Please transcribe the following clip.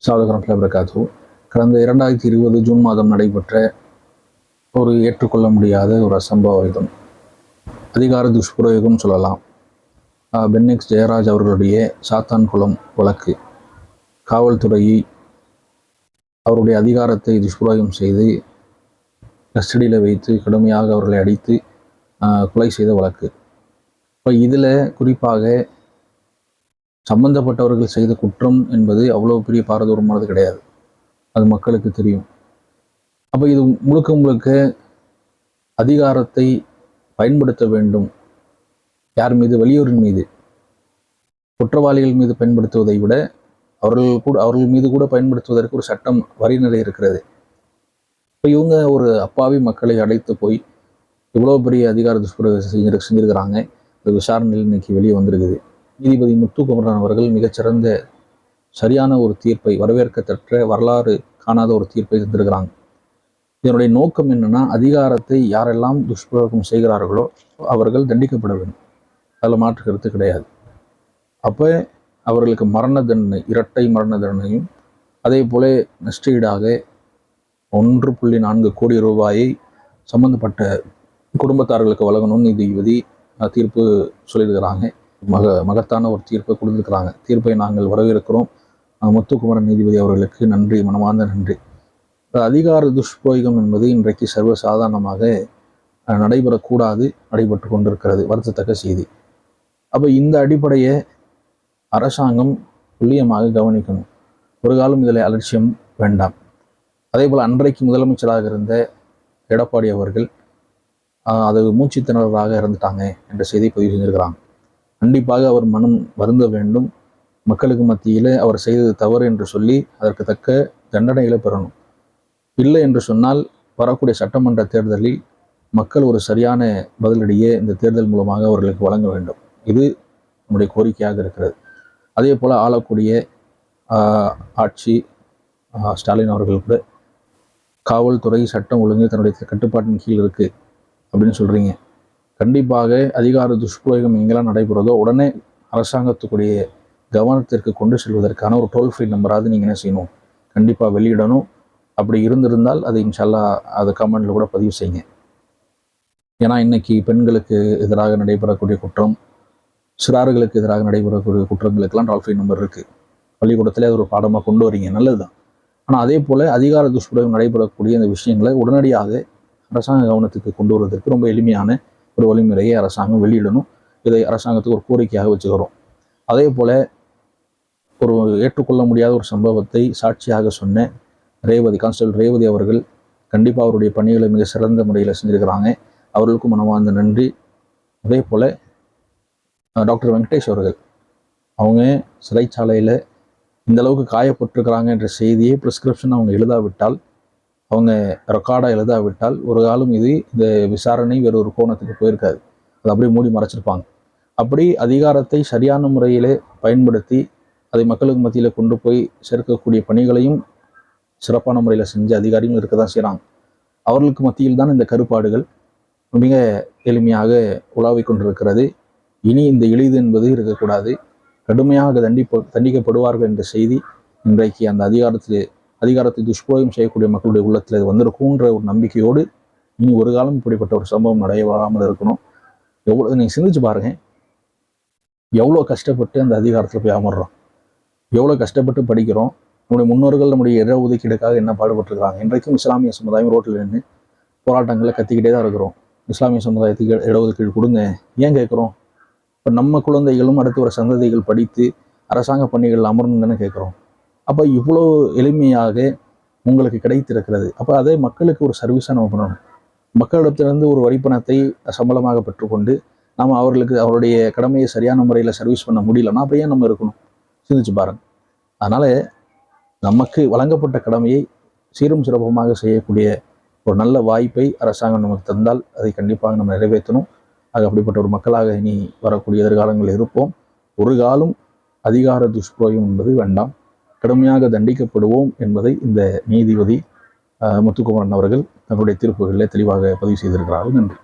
சாலகரம்லாபரகாத்து கடந்த 2020 ஜூன் மாதம் நடைபெற்ற ஒரு ஏற்றுக்கொள்ள முடியாத ஒரு அசம்பாவிதம், அதிகார துஷ்பிரயோகம் சொல்லலாம். பென்னெக்ஸ் ஜெயராஜ் அவர்களுடைய சாத்தான்குளம் வழக்கு. காவல்துறையை அவருடைய அதிகாரத்தை துஷ்பிரயோகம் செய்து கஸ்டடியில் வைத்து கடுமையாக அவர்களை அடித்து கொலை செய்த வழக்கு. இப்போ இதில் குறிப்பாக சம்பந்தப்பட்டவர்கள் செய்த குற்றம் என்பது அவ்வளோ பெரிய பாரதூரமானது கிடையாது, அது மக்களுக்கு தெரியும். அப்போ இது முழுக்க முழுக்க அதிகாரத்தை பயன்படுத்த வேண்டும், யார் மீது? வெளியூரின் மீது, குற்றவாளிகள் மீது பயன்படுத்துவதை விட அவர்கள் மீது கூட பயன்படுத்துவதற்கு ஒரு சட்டம் வரைமுறை இருக்கிறது. இப்போ இவங்க ஒரு அப்பாவி மக்களை அழைத்து போய் இவ்வளோ பெரிய அதிகார துஷ்பிரயோகம் செஞ்சிருக்கிறாங்க. அது விசாரணையில் இன்னைக்கு வெளியே வந்திருக்குது. நீதிபதி முத்துக்குமரன் அவர்கள் மிகச்சிறந்த சரியான ஒரு தீர்ப்பை, வரவேற்கத்தக்க வரலாறு காணாத ஒரு தீர்ப்பை தந்திருக்கிறாங்க. இதனுடைய நோக்கம் என்னன்னா, அதிகாரத்தை யாரெல்லாம் துஷ்பிரயோகம் செய்கிறார்களோ அவர்கள் தண்டிக்கப்பட வேண்டும், அதில் மாற்று கருத்து கிடையாது. அப்போ அவர்களுக்கு மரண தண்டனை, இரட்டை மரண தண்டனையும், அதே போல நஷ்டஈடாக 1.4 கோடி ரூபாயை சம்பந்தப்பட்ட குடும்பத்தார்களுக்கு வழங்கணும்னு நீதிபதி தீர்ப்பு சொல்லியிருக்கிறாங்க. மகத்தான ஒரு தீர்ப்பை கொடுத்துருக்கிறாங்க. தீர்ப்பை நாங்கள் வரவேற்கிறோம். முத்துக்குமரன் நீதிபதி அவர்களுக்கு நன்றி, மனமார்ந்த நன்றி. அதிகார துஷ்பிரயோகம் என்பது இன்றைக்கு சர்வசாதாரணமாக நடைபெறக்கூடாது, நடைபெற்று கொண்டிருக்கிறது, வருத்தத்தக்க செய்தி. அப்போ இந்த அடிப்படையை அரசாங்கம் துல்லியமாக கவனிக்கணும். ஒரு காலம் இதில் அலட்சியம் வேண்டாம். அதே போல் அன்றைக்கு முதலமைச்சராக இருந்த எடப்பாடி அவர்கள் அது மூச்சுத்திணறலாக இறந்துட்டாங்க என்ற செய்தி பதிவு செஞ்சிருக்கிறாங்க. கண்டிப்பாக அவர் மனம் வருந்த வேண்டும். மக்களுக்கு மத்தியில் அவர் செய்தது தவறு என்று சொல்லி அதற்கு தக்க தண்டனைகளை பெறணும். இல்லை என்று சொன்னால் வரக்கூடிய சட்டமன்ற தேர்தலில் மக்கள் ஒரு சரியான பதிலடியை இந்த தேர்தல் மூலமாக அவர்களுக்கு வழங்க வேண்டும். இது நம்முடைய கோரிக்கையாக இருக்கிறது. அதே போல் ஆளக்கூடிய ஆட்சி ஸ்டாலின் அவர்கள் கூட காவல்துறை சட்டம் ஒழுங்கு தன்னுடைய கட்டுப்பாட்டின் கீழ் இருக்குது அப்படின்னு சொல்கிறீங்க. கண்டிப்பாக அதிகார துஷ்பிரயோகம் எங்கெல்லாம் நடைபெறுதோ உடனே அரசாங்கத்துக்குடைய கவனத்திற்கு கொண்டு செல்வதற்கான ஒரு டோல் ஃப்ரீ நம்பராவது நீங்கள் என்ன செய்யணும், கண்டிப்பாக வெளியிடணும். அப்படி இருந்திருந்தால் அது இன்ஷால்லா அதை கமெண்டில் கூட பதிவு செய்யுங்க. ஏன்னா இன்னைக்கு பெண்களுக்கு எதிராக நடைபெறக்கூடிய குற்றம், சிறார்களுக்கு எதிராக நடைபெறக்கூடிய குற்றங்களுக்கெல்லாம் டோல் ஃப்ரீ நம்பர் இருக்குது. பள்ளிக்கூடத்தில் அது ஒரு பாடமாக கொண்டு வரீங்க, நல்லது தான். ஆனால் அதே போல் அதிகார துஷ்பிரயோகம் நடைபெறக்கூடிய இந்த விஷயங்களை உடனடியாக அரசாங்க கவனத்துக்கு கொண்டு வருவதற்கு ரொம்ப எளிமையான ஒரு வழிமுறையை அரசாங்கம் வெளியிடணும். இதை அரசாங்கத்துக்கு ஒரு கோரிக்கையாக வச்சுக்கிறோம். அதே போல் ஒரு ஏற்றுக்கொள்ள முடியாத ஒரு சம்பவத்தை சாட்சியாக சொன்ன ரேவதி, கான்ஸ்டபிள் ரேவதி அவர்கள் கண்டிப்பாக அவருடைய பணிகளை மிக சிறந்த முறையில் செஞ்சுருக்கிறாங்க. அவர்களுக்கும் மனமார்ந்த நன்றி. அதே போல் டாக்டர் வெங்கடேஷ் அவர்கள், அவங்க சிறைச்சாலையில் இந்த அளவுக்கு காயப்பட்டிருக்கிறாங்க என்ற செய்தியை ப்ரிஸ்கிரிப்ஷன் அவங்க எழுதாவிட்டால், அவங்க ரெக்கார்டாக எழுதாவிட்டால் ஒரு காலம் இந்த விசாரணை வேறு ஒரு கோணத்துக்கு போயிருக்காது. அதை அப்படியே மூடி மறைச்சிருப்பாங்க. அப்படி அதிகாரத்தை சரியான முறையில் பயன்படுத்தி அதை மக்களுக்கு மத்தியில் கொண்டு போய் சேர்க்கக்கூடிய பணிகளையும் சிறப்பான முறையில் செஞ்ச அதிகாரிகள் இருக்க தான் செய்கிறாங்க. அவர்களுக்கு மத்தியில் தான் இந்த கருப்பாடுகள் மிக எளிமையாக உலாவிக் கொண்டிருக்கிறது. இனி இந்த எளிது என்பது இருக்கக்கூடாது. கடுமையாக தண்டிக்கப்படுவார்கள் என்ற செய்தி இன்றைக்கு அந்த அதிகாரத்தை துஷ்பிரயோகம் செய்யக்கூடிய மக்களுடைய உள்ளத்தில் இது வந்திருக்குன்ற ஒரு நம்பிக்கையோடு இனி ஒரு காலம் இப்படிப்பட்ட ஒரு சம்பவம் நடைபெறாமல் இருக்கணும். நீங்கள் சிந்திச்சு பாருங்கள், எவ்வளோ கஷ்டப்பட்டு அந்த அதிகாரத்தில் போய் அமர்றோம், எவ்வளோ கஷ்டப்பட்டு படிக்கிறோம். நம்முடைய முன்னோர்கள் நம்முடைய இடஒதுக்கீடுக்காக என்ன பாடுபட்டிருக்கிறாங்க. இன்றைக்கும் இஸ்லாமிய சமுதாயம் ரோட்டில் நின்று போராட்டங்களை கத்திக்கிட்டே தான் இருக்கிறோம். இஸ்லாமிய சமுதாயத்துக்கு இடஒதுக்கீடு கொடுங்க ஏன் கேட்குறோம்? இப்போ நம்ம குழந்தைகளும் அடுத்து ஒரு சந்ததிகள் படித்து அரசாங்க பணிகள் அமரணும் தானே கேட்குறோம். அப்போ இவ்வளோ எளிமையாக உங்களுக்கு கிடைத்திருக்கிறது. அப்போ அதே மக்களுக்கு ஒரு சர்வீஸாக நம்ம பண்ணணும். மக்களிடத்திலிருந்து ஒரு வரிப்பணத்தை சம்பளமாக பெற்றுக்கொண்டு நாம் அவருடைய கடமையை சரியான முறையில் சர்வீஸ் பண்ண முடியலன்னா அப்போ ஏன் நம்ம இருக்கணும்? சிந்திச்சு பாருங்கள். அதனால் நமக்கு வழங்கப்பட்ட கடமையை சீரும் சிறப்புமாக செய்யக்கூடிய ஒரு நல்ல வாய்ப்பை அரசாங்கம் நமக்கு தந்தால் அதை கண்டிப்பாக நம்ம நிறைவேற்றணும். ஆக அப்படிப்பட்ட ஒரு மக்களாக இனி வரக்கூடிய எதிர்காலங்களில் இருப்போம். ஒரு காலம் அதிகார துஷ்பிரயோகம் என்பது வேண்டாம், கடுமையாக தண்டிக்கப்படுவோம் என்பதை இந்த நீதிபதி முத்துக்குமரன் அவர்கள் தன்னுடைய தீர்ப்புகளில் தெளிவாக பதிவு செய்திருக்கிறார்கள். நன்றி.